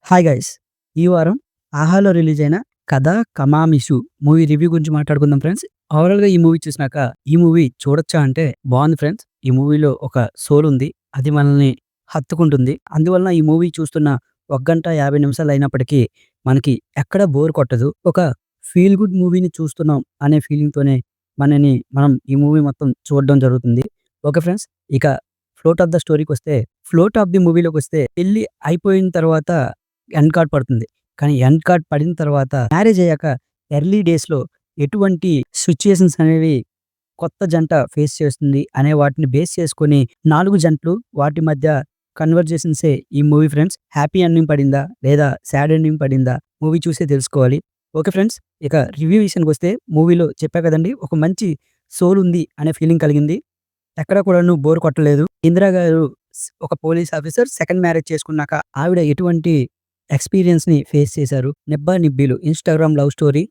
Hi guys! ఈ వారం 'ఆహాలో' రిలీజ్ అయిన 'కథ కమామిషు' మూవీ రివ్యూ గురించి మాట్లాడుకుందాం ఫ్రెండ్స్. ఓవరాల్‌గా ఈ మూవీ చూసినాక ఈ మూవీ చూడొచ్చా అంటే బావుంది ఫ్రెండ్స్. ఈ మూవీలో ఒక సోల్ ఉంది. అది మనల్ని హత్తుకుంటుంది. అందువలన ఈ మూవీ చూస్తున్న 1 గంట 50 నిమిషాలు అయినప్పటికీ మనకి ఎక్కడ బోర్ కొట్టదు. ఒక ఫీల్ గుడ్ మూవీని చూస్తున్నాం అనే ఫీలింగ్‌తోనే మనం ఈ మూవీ మొత్తం చూడడం జరుగుతుంది. Okay friends. ఇక ఫ్లోట్ ఆఫ్ ద స్టోరీకొస్తే, ఫ్లోట్ ఆఫ్ ది మూవీలోకొస్తే పెళ్లి అయిపోయిన తర్వాత ఎండ్ కార్డ్ పడుతుంది. కానీ ఎండ్ కార్డ్ పడిన తర్వాత మ్యారేజ్ అయ్యాక ఎర్లీ డేస్‌లో ఎటువంటి సిట్యుయేషన్స్ అనేవి కొత్త జంట ఫేస్ చేస్తుంది అనే వాటిని బేస్ చేసుకొని 4 జంటలు వాటి మధ్య కన్వర్జేషన్సే ఈ మూవీ ఫ్రెండ్స్. హ్యాపీ ఎండింగ్ పడిందా? లేదా సాడ్ ఎండింగ్ పడిందా? మూవీ చూసే తెలుసుకోవాలి. Okay friends. ఇక రివ్యూ విషయానికొస్తే మూవీలో చెప్పా కదండీ! ఒక మంచి సోల్ ఉంది అనే ఫీలింగ్ కలిగింది. ఎక్కడ కూడాను బోర్ కొట్టలేదు. ఇందిర గారు ఒక పోలీస్ ఆఫీసర్ సెకండ్ మ్యారేజ్ చేసుకున్నాక ఆవిడ ఎటువంటి ఎక్స్‌పీరియన్స్‌ని ఫేస్ చేశారు. 'నిబ్బా నిబ్బీలు' ఇన్‌స్టాగ్రామ్ లవ్ స్టోరీ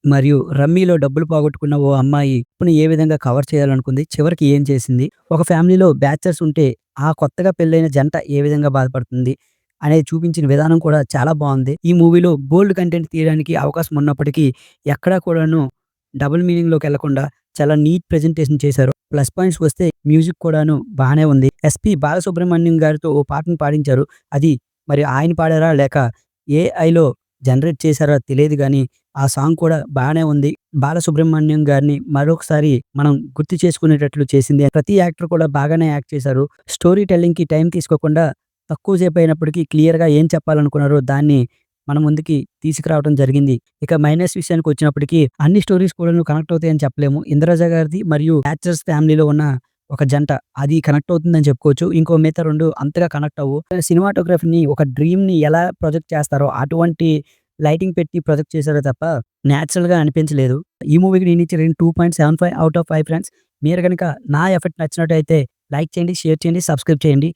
మరియు 'రమ్మీలో' డబ్బులు పోగొట్టుకున్న ఓ అమ్మాయి లైఫ్‌ని ఏ విధంగా కవర్ చేయాలనుకుంది, చివరికి ఏం చేసింది, ఒక ఫ్యామిలీలో బ్యాచలర్స్ ఉంటే ఆ కొత్తగా పెళ్లైన జంట ఏ విధంగా బాధపడుతుంది అనేది చూపించిన విధానం కూడా చాలా బావుంది. ఈ మూవీలో బోల్డ్ కంటెంట్ తీయడానికి అవకాశం ఉన్నప్పటికీ ఎక్కడా కూడాను డబుల్ మీనింగ్‌లోకెళ్ళకుండా చాలా నీట్ ప్రెజెంటేషన్ చేశారు. ప్లస్ పాయింట్స్ వస్తే మ్యూజిక్ కూడాను బానే ఉంది. ఎస్‌పి బాలసుబ్రహ్మణ్యం గారితో ఓ పాటను పాడించారు. అది మరి ఆయన పాడారా? లేక ఏఐలో జనరేట్ చేశారా తెలీదు గానీ, ఆ సాంగ్ కూడా బానే ఉంది. బాలసుబ్రహ్మణ్యం గారిని మరొకసారి మనం గుర్తు చేసుకునేటట్లు చేసింది. ప్రతి యాక్టర్ కూడా బాగానే యాక్ట్ చేశారు. స్టోరీ టెల్లింగ్‌కి టైం తీసుకోకుండా తక్కువ సేపు అయినప్పటికీ క్లియర్‌గా ఏం చెప్పాలనుకున్నారో దాన్ని మన ముందుకి తీసుకురావడం జరిగింది. ఇక మైనస్ విషయానికొచ్చినప్పటికీ అన్ని స్టోరీస్ కూడాను కనెక్ట్ అవుతాయని చెప్పలేము. ఇంద్రజ గారిది మరియు బ్యాచలర్స్ ఫ్యామిలీలో ఉన్న ఒక జంట అది కనెక్ట్ అవుతుందని చెప్పుకోవచ్చు. ఇంకో మిగతా 2 అంతగా కనెక్ట్ అవ్వవు. సినిమాటోగ్రఫీని ఒక డ్రీమ్‌ని ఎలా ప్రొజెక్ట్ చేస్తారో అటువంటి లైటింగ్ పెట్టి ప్రొజెక్ట్ చేశారో తప్ప నేచురల్‌గా అనిపించలేదు. ఈ మూవీకి నేనిచ్చే రేటింగ్ 2.75 ఔట్ ఆఫ్ 5 ఫ్రెండ్స్. మీరు గనుక నా ఎఫర్ట్ నచ్చినట్టయితే లైక్ చేయండి, షేర్ చేయండి, సబ్స్క్రైబ్ చేయండి.